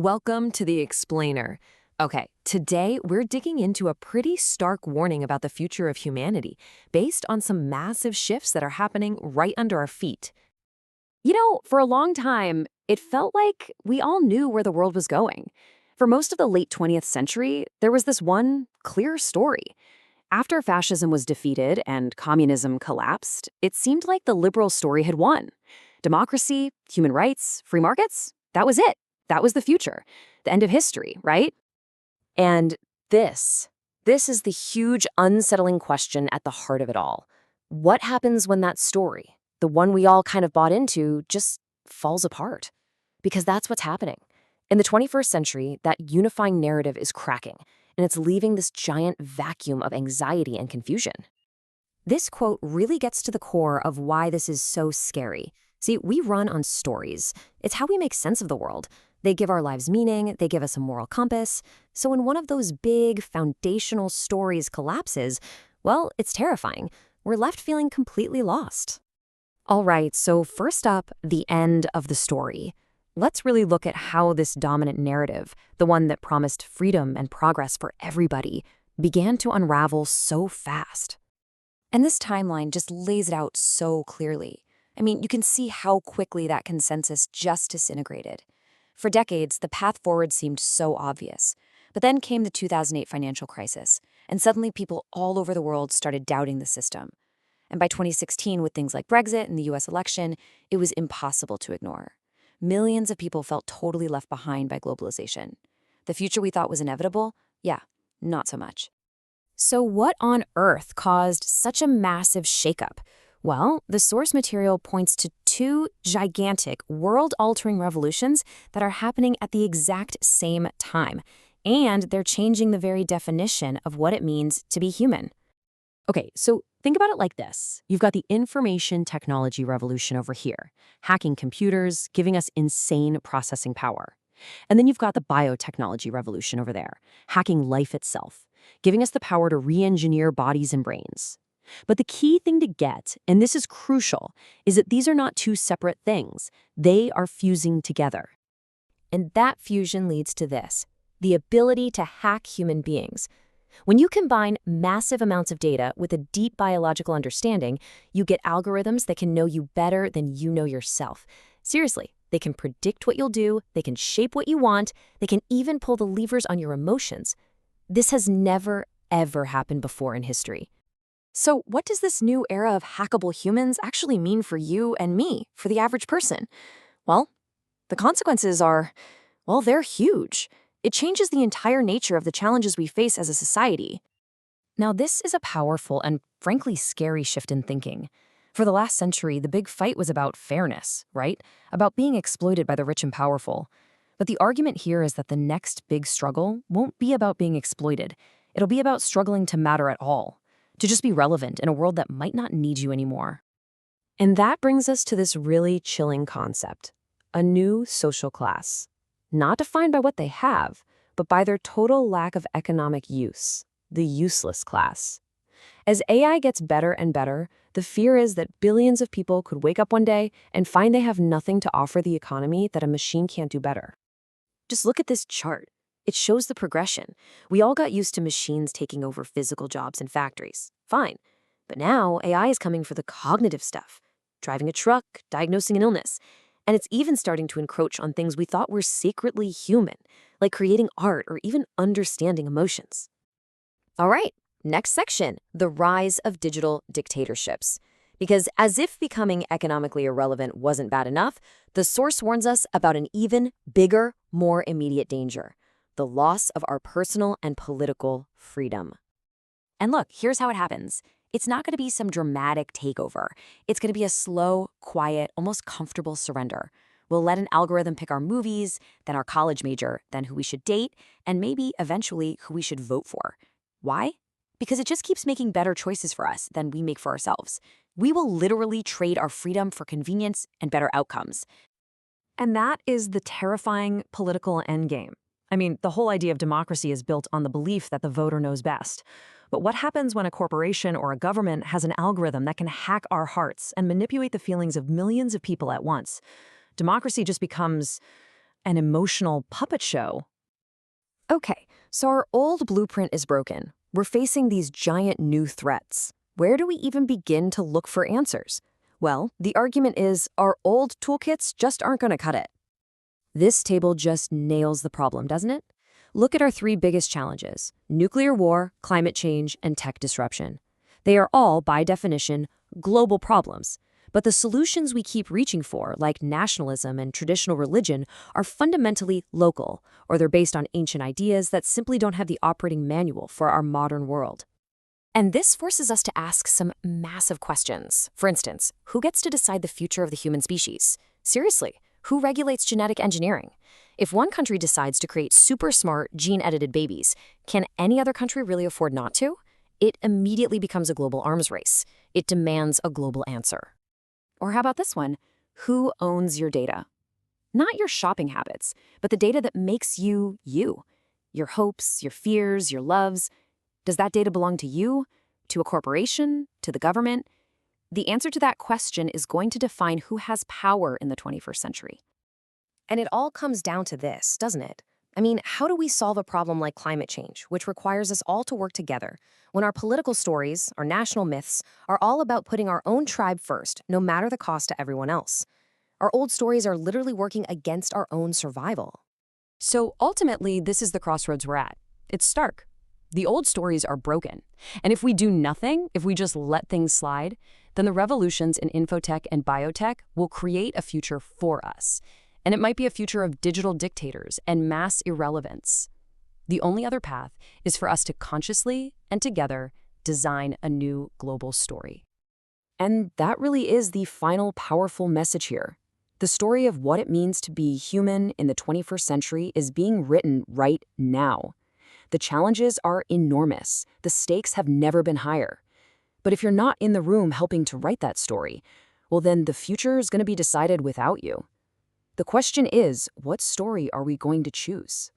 Welcome to the Explainer. Okay, today we're digging into a pretty stark warning about the future of humanity based on some massive shifts that are happening right under our feet. For a long time, it felt like we all knew where the world was going. For most of the late 20th century, there was this one clear story. After fascism was defeated and communism collapsed, it seemed like the liberal story had won. Democracy, human rights, free markets, that was it. That was the future. The end of history, right? And this is the huge, unsettling question at the heart of it all. What happens when that story, the one we all kind of bought into, just falls apart? Because that's what's happening. In the 21st century, that unifying narrative is cracking, and it's leaving this giant vacuum of anxiety and confusion. This quote really gets to the core of why this is so scary. See, we run on stories. It's how we make sense of the world. They give our lives meaning, they give us a moral compass. So when one of those big, foundational stories collapses, well, it's terrifying. We're left feeling completely lost. All right, so first up, the end of the story. Let's really look at how this dominant narrative, the one that promised freedom and progress for everybody, began to unravel so fast. And this timeline just lays it out so clearly. You can see how quickly that consensus just disintegrated. For decades, the path forward seemed so obvious. But then came the 2008 financial crisis, and suddenly people all over the world started doubting the system. And by 2016, with things like Brexit and the US election, it was impossible to ignore. Millions of people felt totally left behind by globalization. The future we thought was inevitable? Yeah, not so much. So what on earth caused such a massive shakeup? Well, the source material points to two gigantic, world-altering revolutions that are happening at the exact same time, and they're changing the very definition of what it means to be human. Okay, so think about it like this. You've got the information technology revolution over here, hacking computers, giving us insane processing power. And then you've got the biotechnology revolution over there, hacking life itself, giving us the power to re-engineer bodies and brains. But the key thing to get, and this is crucial, is that these are not two separate things. They are fusing together. And that fusion leads to this, the ability to hack human beings. When you combine massive amounts of data with a deep biological understanding, you get algorithms that can know you better than you know yourself. Seriously, they can predict what you'll do, they can shape what you want, they can even pull the levers on your emotions. This has never, ever happened before in history. So what does this new era of hackable humans actually mean for you and me, for the average person? Well, the consequences are, they're huge. It changes the entire nature of the challenges we face as a society. Now, this is a powerful and frankly scary shift in thinking. For the last century, the big fight was about fairness, right? About being exploited by the rich and powerful. But the argument here is that the next big struggle won't be about being exploited. It'll be about struggling to matter at all, to just be relevant in a world that might not need you anymore. And that brings us to this really chilling concept, a new social class. Not defined by what they have, but by their total lack of economic use, the useless class. As AI gets better and better, the fear is that billions of people could wake up one day and find they have nothing to offer the economy that a machine can't do better. Just look at this chart. It shows the progression. We all got used to machines taking over physical jobs in factories. Fine. But now AI is coming for the cognitive stuff, driving a truck, diagnosing an illness. And it's even starting to encroach on things we thought were sacredly human, like creating art or even understanding emotions. All right, next section, the rise of digital dictatorships. Because as if becoming economically irrelevant wasn't bad enough, the source warns us about an even bigger, more immediate danger, the loss of our personal and political freedom. And look, here's how it happens. It's not going to be some dramatic takeover. It's going to be a slow, quiet, almost comfortable surrender. We'll let an algorithm pick our movies, then our college major, then who we should date, and maybe eventually who we should vote for. Why? Because it just keeps making better choices for us than we make for ourselves. We will literally trade our freedom for convenience and better outcomes. And that is the terrifying political endgame. The whole idea of democracy is built on the belief that the voter knows best. But what happens when a corporation or a government has an algorithm that can hack our hearts and manipulate the feelings of millions of people at once? Democracy just becomes An emotional puppet show. Okay, so our old blueprint is broken. We're facing these giant new threats. Where do we even begin to look for answers? Well, the argument is our old toolkits just aren't going to cut it. This table just nails the problem, doesn't it? Look at our three biggest challenges: nuclear war, climate change, and tech disruption. They are all, by definition, global problems. But the solutions we keep reaching for, like nationalism and traditional religion, are fundamentally local, or they're based on ancient ideas that simply don't have the operating manual for our modern world. And this forces us to ask some massive questions. For instance, who gets to decide the future of the human species? Seriously, who regulates genetic engineering? If one country decides to create super smart, gene-edited babies, can any other country really afford not to? It immediately becomes a global arms race. It demands a global answer. Or how about this one? Who owns your data? Not your shopping habits, but the data that makes you, you. Your hopes, your fears, your loves. Does that data belong to you? To a corporation? To the government? The answer to that question is going to define who has power in the 21st century. And it all comes down to this, doesn't it? I mean, how do we solve a problem like climate change, which requires us all to work together, when our political stories, our national myths, are all about putting our own tribe first, no matter the cost to everyone else? Our old stories are literally working against our own survival. So ultimately, this is the crossroads we're at. It's stark. The old stories are broken. And if we do nothing, if we just let things slide, then the revolutions in infotech and biotech will create a future for us. And it might be a future of digital dictators and mass irrelevance. The only other path is for us to consciously and together design a new global story. And that really is the final powerful message here. The story of what it means to be human in the 21st century is being written right now. The challenges are enormous. The stakes have never been higher. But if you're not in the room helping to write that story, well, then the future is going to be decided without you. The question is, what story are we going to choose?